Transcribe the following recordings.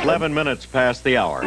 11 minutes past the hour.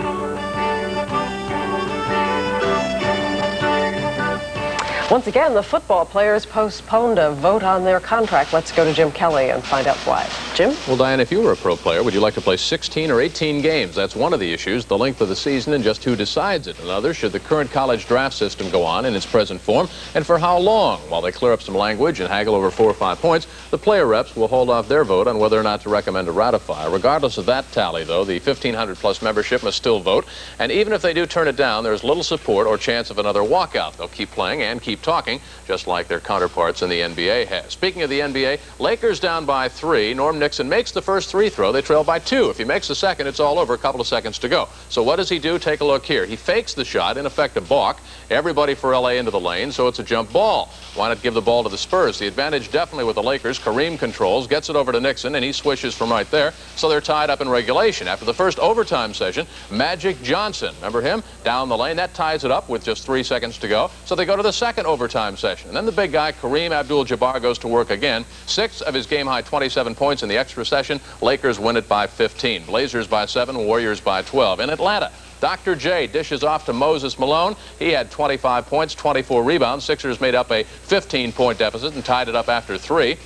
Once again, the football players postponed a vote on their contract. Let's go to Jim Kelly and find out why. Jim? Well, Diane, if you were a pro player, would you like to play 16 or 18 games? That's one of the issues, the length of the season and just who decides it. Another, should the current college draft system go on in its present form, and for how long? While they clear up some language and haggle over 4 or 5 points, the player reps will hold off their vote on whether or not to recommend to ratify. Regardless of that tally, though, the 1,500-plus membership must still vote, and even if they do turn it down, there's little support or chance of another walkout. They'll keep playing and keep talking, just like their counterparts in the NBA have. Speaking of the NBA, Lakers down by 3. Norm Nixon makes the first free throw. They trail by 2. If he makes the second, it's all over. A couple of seconds to go. So what does he do? Take a look here. He fakes the shot, in effect a balk. Everybody for LA into the lane, so it's a jump ball. Why not give the ball to the Spurs? The advantage definitely with the Lakers. Kareem controls, gets it over to Nixon, and he swishes from right there. So they're tied up in regulation. After the first overtime session, Magic Johnson, remember him? Down the lane. That ties it up with just 3 seconds to go. So they go to the second overtime session. And then the big guy, Kareem Abdul-Jabbar, goes to work again. 6 of his game-high 27 points in the extra session. Lakers win it by 15. Blazers by 7. Warriors by 12. In Atlanta, Dr. J dishes off to Moses Malone. He had 25 points, 24 rebounds. Sixers made up a 15-point deficit and tied it up after 3.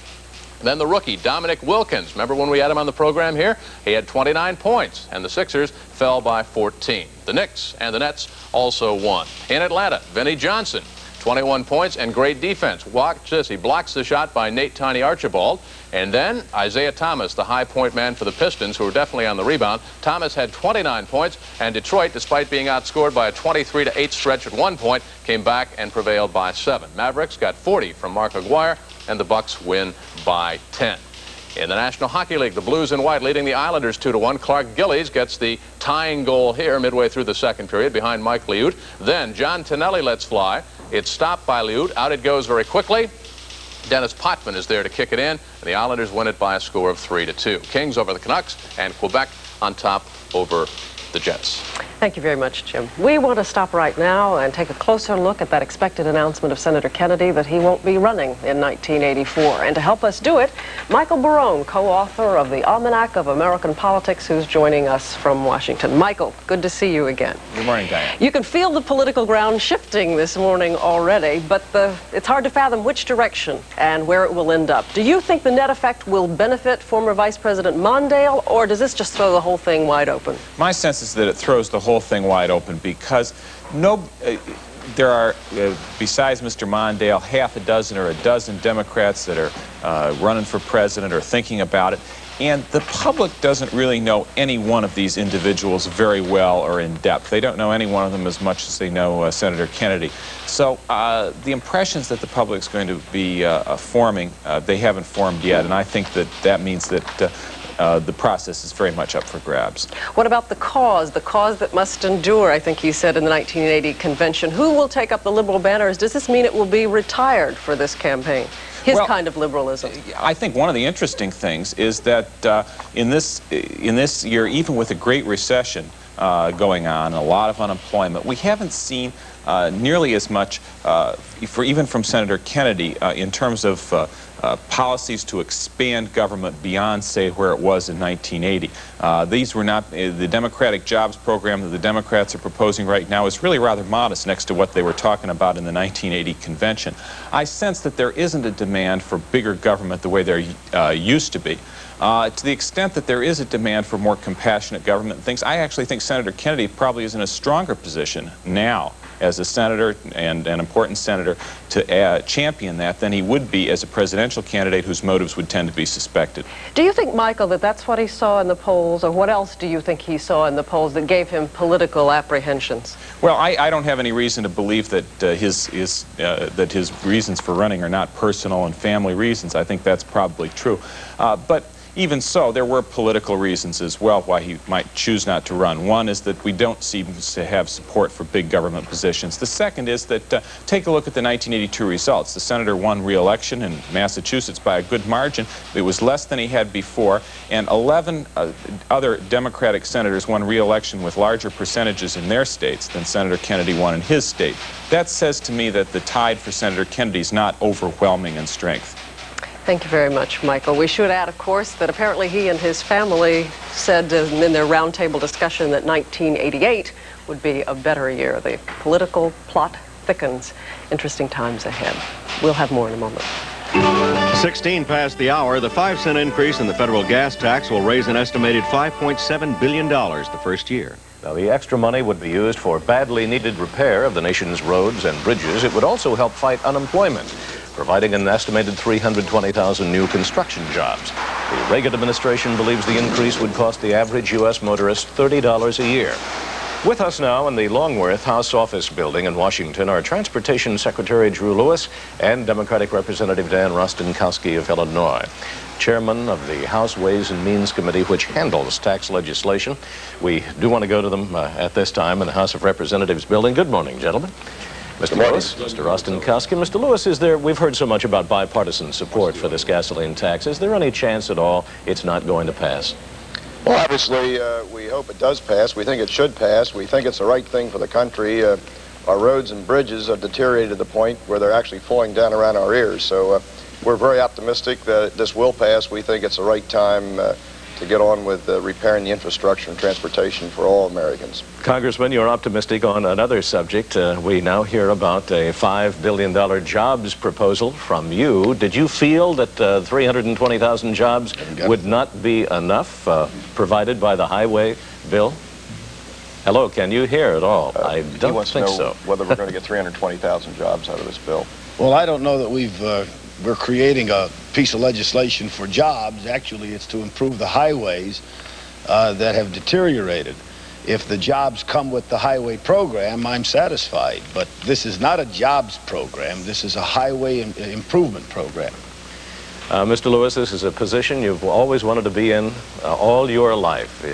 Then the rookie, Dominic Wilkins. Remember when we had him on the program here? He had 29 points, and the Sixers fell by 14. The Knicks and the Nets also won. In Atlanta, Vinnie Johnson, 21 points and great defense. Watch this. He blocks the shot by Nate Tiny Archibald. And then Isaiah Thomas, the high point man for the Pistons, who were definitely on the rebound. Thomas had 29 points, and Detroit, despite being outscored by a 23-8 stretch at one point, came back and prevailed by 7. Mavericks got 40 from Mark Aguirre, and the Bucks win by 10. In the National Hockey League, the Blues in white leading the Islanders 2-1. Clark Gillies gets the tying goal here midway through the second period behind Mike Liut. Then John Tonelli lets fly. It's stopped by Liut. Out it goes very quickly. Dennis Potvin is there to kick it in, and the Islanders win it by a score of 3-2. Kings over the Canucks, and Quebec on top over the Jets. Thank you very much, Jim. We want to stop right now and take a closer look at that expected announcement of Senator Kennedy that he won't be running in 1984. And to help us do it, Michael Barone, co-author of the Almanac of American Politics, who's joining us from Washington. Michael, good to see you again. Good morning, Diane. You can feel the political ground shifting this morning already, but it's hard to fathom which direction and where it will end up. Do you think the net effect will benefit former Vice President Mondale, or does this just throw the whole thing wide open? My sense is that it throws the whole thing wide open because there are, besides Mr. Mondale, half a dozen or a dozen Democrats that are running for president or thinking about it. And the public doesn't really know any one of these individuals very well or in depth. They don't know any one of them as much as they know Senator Kennedy. So the impressions that the public's going to be forming, they haven't formed yet. And I think that that means that the process is very much up for grabs. What about the cause that must endure, I think he said in the 1980 convention? Who will take up the liberal banners? Does this mean it will be retired for this campaign? His kind of liberalism. I think one of the interesting things is that in this year, even with a great recession going on, a lot of unemployment, we haven't seen nearly as much, even from Senator Kennedy, in terms of policies to expand government beyond, say, where it was in 1980. These were not, the Democratic Jobs Program that the Democrats are proposing right now is really rather modest next to what they were talking about in the 1980 convention. I sense that there isn't a demand for bigger government the way there used to be. To the extent that there is a demand for more compassionate government things, I actually think Senator Kennedy probably is in a stronger position now as a senator and an important senator to champion that than he would be as a presidential candidate whose motives would tend to be suspected. Do you think, Michael, that that's what he saw in the polls, or what else do you think he saw in the polls that gave him political apprehensions? Well, I don't have any reason to believe that his reasons for running are not personal and family reasons. I think that's probably true. But even so, there were political reasons as well why he might choose not to run. One is that we don't seem to have support for big government positions. The second is that, take a look at the 1982 results. The senator won re-election in Massachusetts by a good margin. It was less than he had before, and 11 other Democratic senators won re-election with larger percentages in their states than Senator Kennedy won in his state. That says to me that the tide for Senator Kennedy is not overwhelming in strength. Thank you very much, Michael. We should add, of course, that apparently he and his family said in their roundtable discussion that 1988 would be a better year. The political plot thickens. Interesting times ahead. We'll have more in a moment. 16 past the hour. The 5-cent increase in the federal gas tax will raise an estimated $5.7 billion the first year. Now, the extra money would be used for badly needed repair of the nation's roads and bridges. It would also help fight unemployment, providing an estimated 320,000 new construction jobs. The Reagan administration believes the increase would cost the average U.S. motorist $30 a year. With us now in the Longworth House Office Building in Washington are Transportation Secretary Drew Lewis and Democratic Representative Diane Rostenkowski of Illinois, Chairman of the House Ways and Means Committee, which handles tax legislation. We do want to go to them at this time in the House of Representatives building. Good morning, gentlemen. Mr. Lewis, Mr. Rostenkowski. Mr. Lewis, we've heard so much about bipartisan support for this gasoline tax. Is there any chance at all it's not going to pass? Well, obviously, we hope it does pass. We think it should pass. We think it's the right thing for the country. Our roads and bridges have deteriorated to the point where they're actually falling down around our ears. So we're very optimistic that this will pass. We think it's the right time to get on with repairing the infrastructure and transportation for all Americans. Congressman, you're optimistic on another subject. We now hear about a $5 billion jobs proposal from you. Did you feel that 320,000 jobs would not be enough provided by the highway bill? Hello, can you hear at all? I don't think so. Whether we're going to get 320,000 jobs out of this bill. Well, I don't know that we're creating a piece of legislation for jobs. Actually, it's to improve the highways that have deteriorated. If the jobs come with the highway program, I'm satisfied. But this is not a jobs program. This is a highway improvement program. Mr. Lewis, this is a position you've always wanted to be in all your life.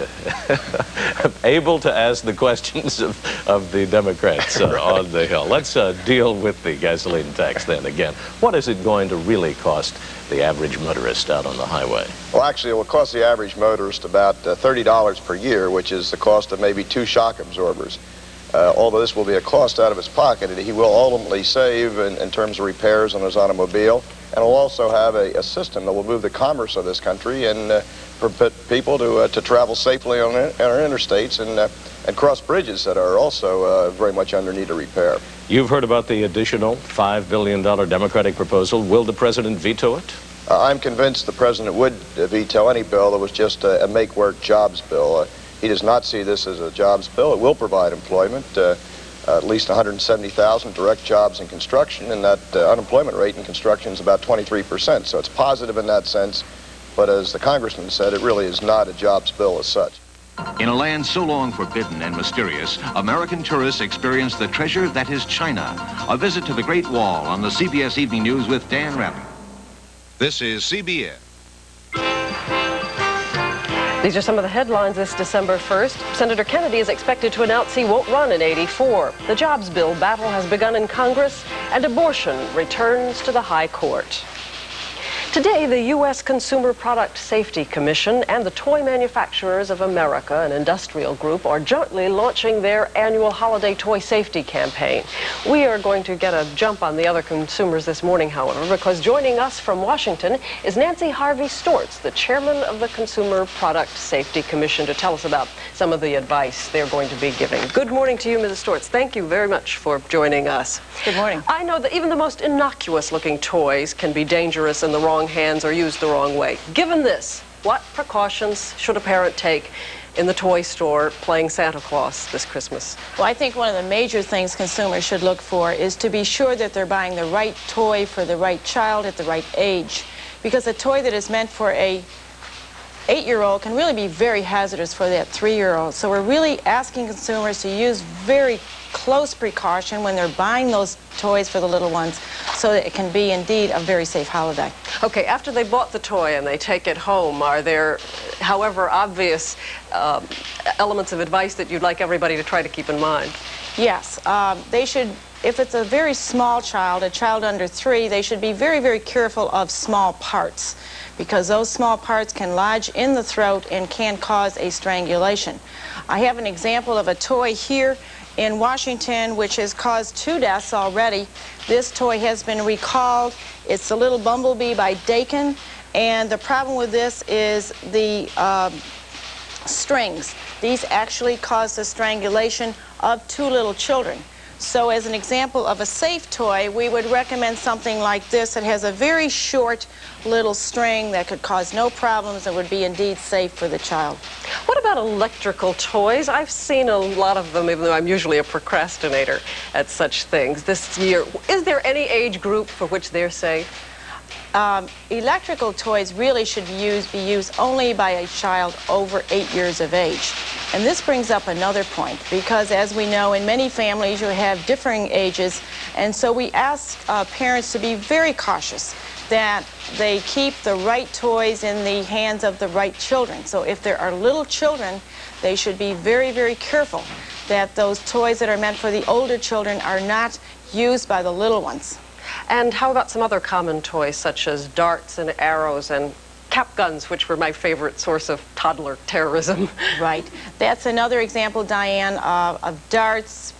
Able to ask the questions of the Democrats on the Hill. Let's deal with the gasoline tax then again. What is it going to really cost the average motorist out on the highway? Well, actually, it will cost the average motorist about $30 per year, which is the cost of maybe 2 shock absorbers. Although this will be a cost out of his pocket, he will ultimately save in terms of repairs on his automobile, and will also have a system that will move the commerce of this country and permit people to travel safely on our interstates and cross bridges that are also very much under need of repair. You've heard about the additional $5 billion Democratic proposal. Will the president veto it? I'm convinced the president would veto any bill that was just a make-work jobs bill. He does not see this as a jobs bill. It will provide employment, at least 170,000 direct jobs in construction, and that unemployment rate in construction is about 23%. So it's positive in that sense, but as the congressman said, it really is not a jobs bill as such. In a land so long forbidden and mysterious, American tourists experience the treasure that is China. A visit to the Great Wall on the CBS Evening News with Dan Rappin. This is CBS. These are some of the headlines this December 1st. Senator Kennedy is expected to announce he won't run in '84. The jobs bill battle has begun in Congress, and abortion returns to the high court. Today, the U.S. Consumer Product Safety Commission and the Toy Manufacturers of America, an industrial group, are jointly launching their annual holiday toy safety campaign. We are going to get a jump on the other consumers this morning, however, because joining us from Washington is Nancy Harvey Steorts, the chairman of the Consumer Product Safety Commission, to tell us about some of the advice they're going to be giving. Good morning to you, Mrs. Steorts. Thank you very much for joining us. Good morning. I know that even the most innocuous-looking toys can be dangerous in the wrong hands or used the wrong way. Given this, what precautions should a parent take in the toy store playing Santa Claus this Christmas? Well, I think one of the major things consumers should look for is to be sure that they're buying the right toy for the right child at the right age. Because a toy that is meant for a 8-year-old can really be very hazardous for that 3-year-old. So we're really asking consumers to use very close precaution when they're buying those toys for the little ones so that it can be indeed a very safe holiday. Okay, after they bought the toy and they take it home, are there, however obvious, elements of advice that you'd like everybody to try to keep in mind? Yes, they should, if it's a very small child, a child under 3, they should be very, very careful of small parts, because those small parts can lodge in the throat and can cause a strangulation. I have an example of a toy here. in Washington, which has caused 2 deaths already. This toy has been recalled. It's the little bumblebee by Dakin, and the problem with this is the strings. These actually cause the strangulation of 2 little children. So as an example of a safe toy, we would recommend something like this. It has a very short little string that could cause no problems and would be indeed safe for the child. What about electrical toys? I've seen a lot of them, even though I'm usually a procrastinator at such things. This year, is there any age group for which they're safe? Electrical toys really should be used only by a child over 8 years of age. And this brings up another point, because as we know, in many families you have differing ages, and so we ask parents to be very cautious that they keep the right toys in the hands of the right children. So if there are little children, they should be very, very careful that those toys that are meant for the older children are not used by the little ones. And how about some other common toys, such as darts and arrows and cap guns, which were my favorite source of toddler terrorism? Right. That's another example, Diane, of darts.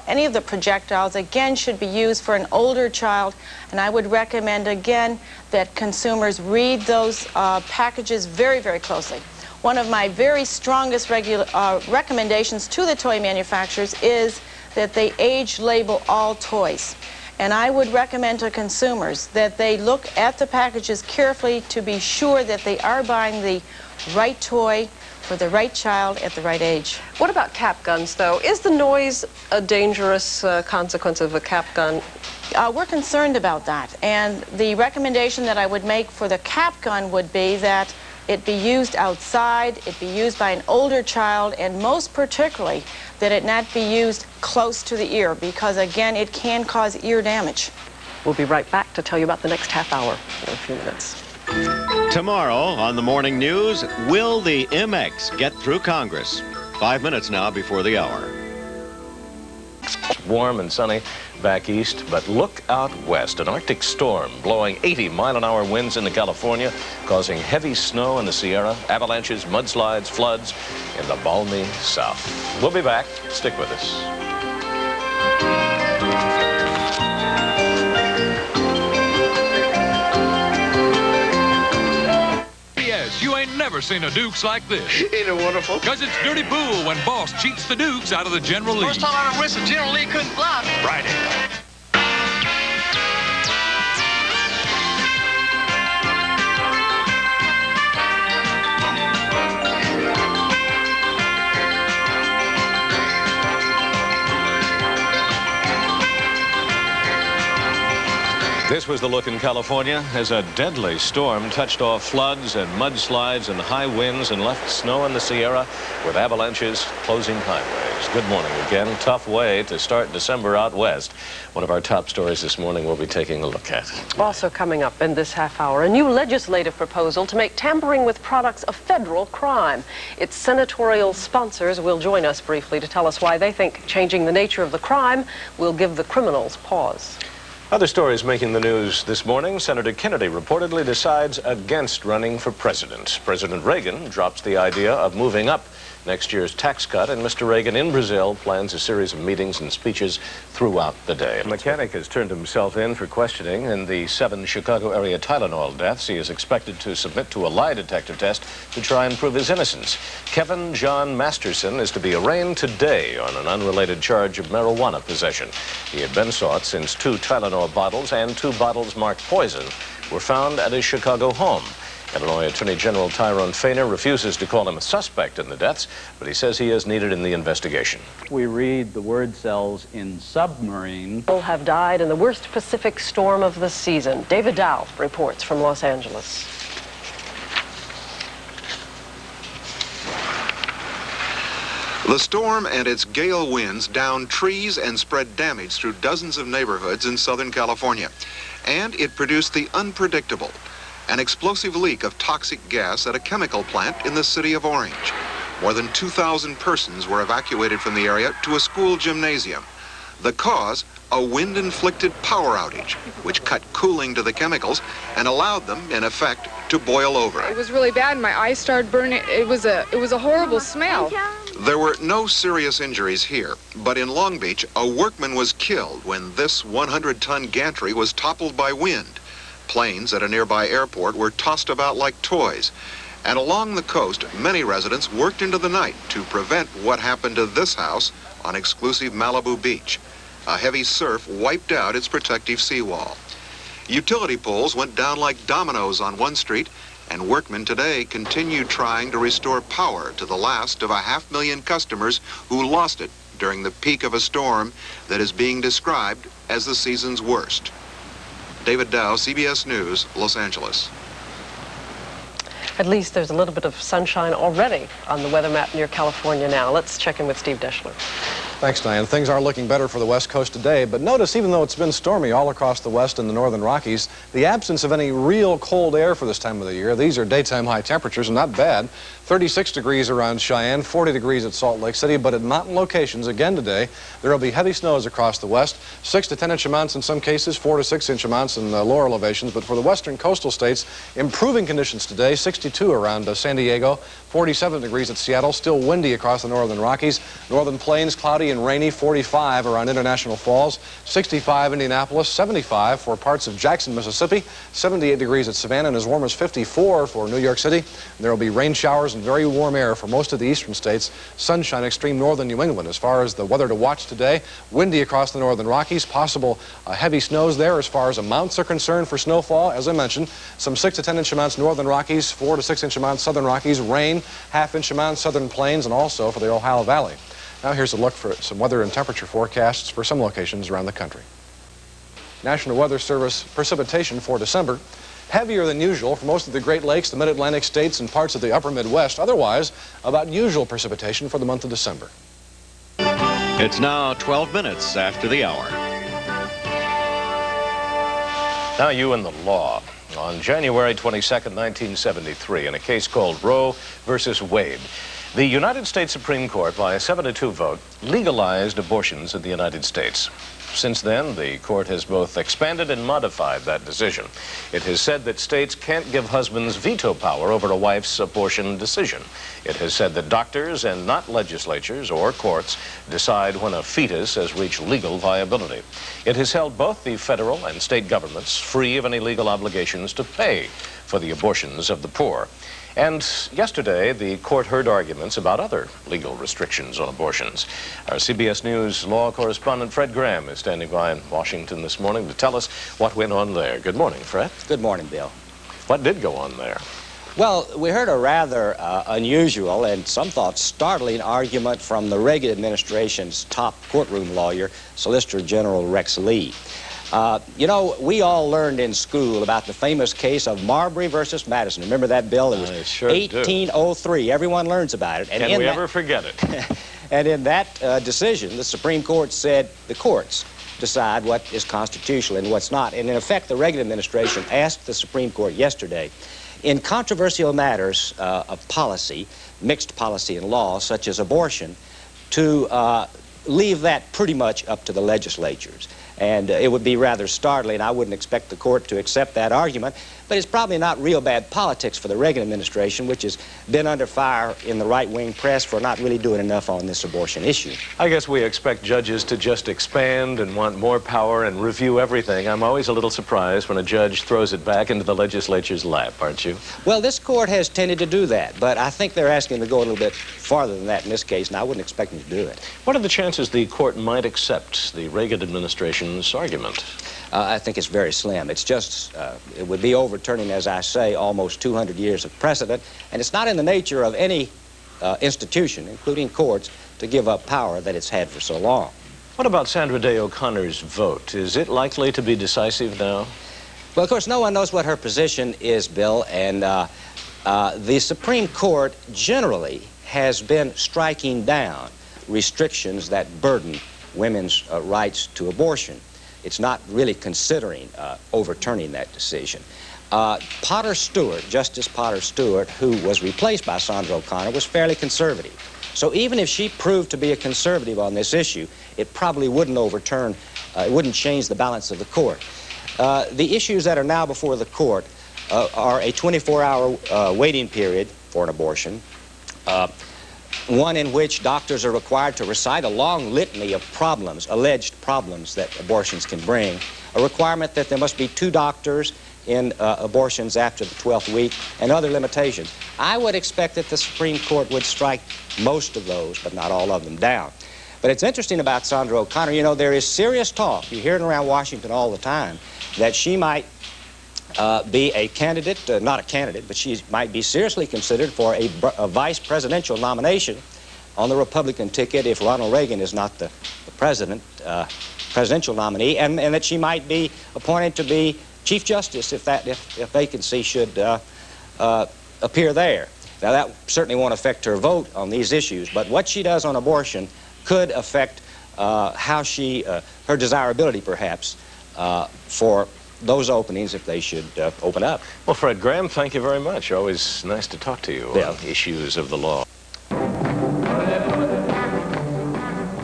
Any of the projectiles, again, should be used for an older child. And I would recommend, again, that consumers read those packages very, very closely. One of my very strongest recommendations to the toy manufacturers is that they age label all toys. And I would recommend to consumers that they look at the packages carefully to be sure that they are buying the right toy for the right child at the right age. What about cap guns, though? Is the noise a dangerous consequence of a cap gun? We're concerned about that. And the recommendation that I would make for the cap gun would be that it be used outside, it be used by an older child, and most particularly that it not be used close to the ear, because again, it can cause ear damage. We'll be right back to tell you about the next half hour in a few minutes. Tomorrow on the morning news, will the MX get through Congress? 5 minutes now before the hour. Warm and sunny back east, but look out west. An Arctic storm blowing 80-mile-an-hour winds into California, causing heavy snow in the Sierra, avalanches, mudslides, floods in the balmy south. We'll be back. Stick with us. Yes, you ain't never seen a Dukes like this. Ain't it wonderful? Because it's dirty pool when Boss cheats the Dukes out of the General League. First time I ever whistled, General League couldn't fly. Friday. This was the look in California as a deadly storm touched off floods and mudslides and high winds and left snow in the Sierra with avalanches closing highways. Good morning again. Tough way to start December out west. One of our top stories this morning we'll be taking a look at. Also coming up in this half hour, a new legislative proposal to make tampering with products a federal crime. Its senatorial sponsors will join us briefly to tell us why they think changing the nature of the crime will give the criminals pause. Other stories making the news this morning. Senator Kennedy reportedly decides against running for president. President Reagan drops the idea of moving up next year's tax cut, and Mr. Reagan in Brazil plans a series of meetings and speeches throughout the day. A mechanic has turned himself in for questioning in the 7 Chicago area Tylenol deaths. He is expected to submit to a lie detector test to try and prove his innocence. Kevin John Masterson is to be arraigned today on an unrelated charge of marijuana possession. He had been sought since 2 Tylenol bottles and 2 bottles marked poison were found at his Chicago home. Illinois Attorney General Tyrone Fainer refuses to call him a suspect in the deaths, but he says he is needed in the investigation. We read the word cells in submarine. People have died in the worst Pacific storm of the season. David Dow reports from Los Angeles. The storm and its gale winds downed trees and spread damage through dozens of neighborhoods in Southern California. And it produced the unpredictable, an explosive leak of toxic gas at a chemical plant in the city of Orange. More than 2,000 persons were evacuated from the area to a school gymnasium. The cause, a wind-inflicted power outage, which cut cooling to the chemicals and allowed them, in effect, to boil over. It was really bad. My eyes started burning. It was a horrible smell. There were no serious injuries here, but in Long Beach, a workman was killed when this 100-ton gantry was toppled by wind. Planes at a nearby airport were tossed about like toys. And along the coast, many residents worked into the night to prevent what happened to this house on exclusive Malibu Beach. A heavy surf wiped out its protective seawall. Utility poles went down like dominoes on one street, and workmen today continue trying to restore power to the last of 500,000 customers who lost it during the peak of a storm that is being described as the season's worst. David Dow, CBS News, Los Angeles. At least there's a little bit of sunshine already on the weather map near California now. Let's check in with Steve Deschler. Thanks, Diane. Things are looking better for the West Coast today, but notice even though it's been stormy all across the West and the Northern Rockies, the absence of any real cold air for this time of the year. These are daytime high temperatures, and not bad. 36 degrees around Cheyenne, 40 degrees at Salt Lake City, but at mountain locations again today, there will be heavy snows across the West, 6 to 10 inch amounts in some cases, 4 to 6 inch amounts in the lower elevations, but for the western coastal states, improving conditions today, 62 around San Diego, 47 degrees at Seattle, still windy across the Northern Rockies, Northern Plains, cloudy and rainy, 45 around International Falls, 65 Indianapolis, 75 for parts of Jackson, Mississippi, 78 degrees at Savannah, and as warm as 54 for New York City. There will be rain showers and very warm air for most of the eastern states, sunshine extreme northern New England. As far as the weather to watch today, windy across the Northern Rockies, possible heavy snows there as far as amounts are concerned for snowfall. As I mentioned, some 6 to 10 inch amounts Northern Rockies, 4 to 6 inch amounts Southern Rockies, rain, half-inch amounts Southern Plains, and also for the Ohio Valley. Now here's a look for some weather and temperature forecasts for some locations around the country. National Weather Service precipitation for December. Heavier than usual for most of the Great Lakes, the Mid-Atlantic states, and parts of the upper Midwest. Otherwise, about usual precipitation for the month of December. It's now 12 minutes after the hour. Now you and the law. On January 22nd, 1973, in a case called Roe versus Wade, the United States Supreme Court, by a 7-2 vote, legalized abortions in the United States. Since then, the court has both expanded and modified that decision. It has said that states can't give husbands veto power over a wife's abortion decision. It has said that doctors and not legislatures or courts decide when a fetus has reached legal viability. It has held both the federal and state governments free of any legal obligations to pay for the abortions of the poor. And yesterday, the court heard arguments about other legal restrictions on abortions. Our CBS News law correspondent Fred Graham is standing by in Washington this morning to tell us what went on there. Good morning, Fred. Good morning, Bill. What did go on there? Well, we heard a rather unusual and some thought startling argument from the Reagan administration's top courtroom lawyer, Solicitor General Rex Lee. You know, we all learned in school about the famous case of Marbury versus Madison. Remember that, Bill? It was sure 1803. do. Everyone learns about it. And Can we ever forget it? And in that decision, the Supreme Court said the courts decide what is constitutional and what's not. And in effect, the Reagan administration asked the Supreme Court yesterday, in controversial matters of policy, mixed policy and law, such as abortion, to leave that pretty much up to the legislatures. And it would be rather startling. I wouldn't expect the court to accept that argument, but it's probably not real bad politics for the Reagan administration, which has been under fire in the right-wing press for not really doing enough on this abortion issue. I guess we expect judges to just expand and want more power and review everything. I'm always a little surprised when a judge throws it back into the legislature's lap, aren't you? Well, this court has tended to do that, but I think they're asking to go a little bit farther than that in this case, and I wouldn't expect them to do it. What are the chances the court might accept the Reagan administration's argument? I think it's very slim. It's just, it would be overturning, as I say, almost 200 years of precedent, and it's not in the nature of any institution, including courts, to give up power that it's had for so long. What about Sandra Day O'Connor's vote? Is it likely to be decisive now? Well, of course, no one knows what her position is, Bill, and the Supreme Court generally has been striking down restrictions that burden women's rights to abortion. It's not really considering overturning that decision. Potter Stewart, Justice Potter Stewart, who was replaced by Sandra O'Connor, was fairly conservative. So even if she proved to be a conservative on this issue, it probably wouldn't overturn, it wouldn't change the balance of the court. The issues that are now before the court are a 24-hour waiting period for an abortion, one in which doctors are required to recite a long litany of problems, alleged problems that abortions can bring, a requirement that there must be 2 doctors in abortions after the 12th week, and other limitations. I would expect that the Supreme Court would strike most of those, but not all of them, down. But it's interesting about Sandra O'Connor, you know, there is serious talk, you hear it around Washington all the time, that she might be a candidate, not a candidate, but she might be seriously considered for a vice presidential nomination on the Republican ticket if Ronald Reagan is not the presidential nominee, and that she might be appointed to be Chief Justice if vacancy should appear there. Now, that certainly won't affect her vote on these issues, but what she does on abortion could affect how her desirability, perhaps, for those openings if they should open up. Well, Fred Graham, thank you very much. Always nice to talk to you on issues of the law.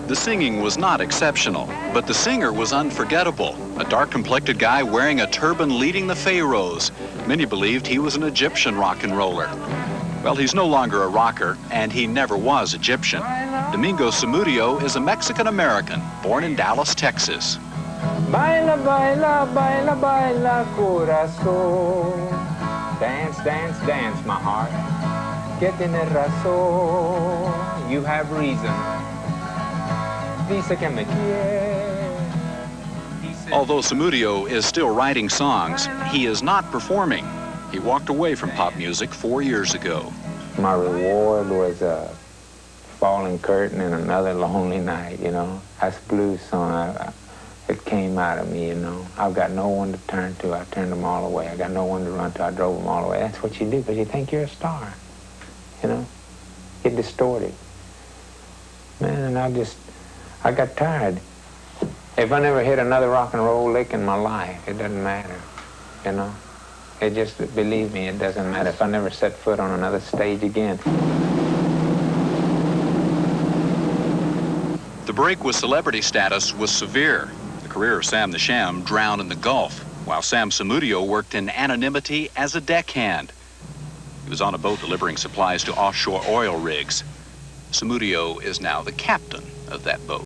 The singing was not exceptional, but the singer was unforgettable. A dark-complected guy wearing a turban leading the Pharaohs. Many believed he was an Egyptian rock and roller. Well, he's no longer a rocker, and he never was Egyptian. Domingo Samudio is a Mexican-American born in Dallas, Texas. Baila, baila, baila, baila, corazón. Dance, dance, dance, my heart. Que tiene razón. You have reason. Dice que me quiere. Although Samudio is still writing songs, he is not performing. He walked away from pop music 4 years ago. My reward was a falling curtain and another lonely night, you know. That's a blues song. It came out of me, you know. I've got no one to turn to. I turned them all away. I got no one to run to. I drove them all away. That's what you do, because you think you're a star, you know. Get distorted. Man, and I got tired. If I never hit another rock and roll lick in my life, it doesn't matter, you know. It just, believe me, it doesn't matter if I never set foot on another stage again. The break with celebrity status was severe. The career of Sam the Sham drowned in the Gulf, while Sam Samudio worked in anonymity as a deckhand. He was on a boat delivering supplies to offshore oil rigs. Samudio is now the captain of that boat.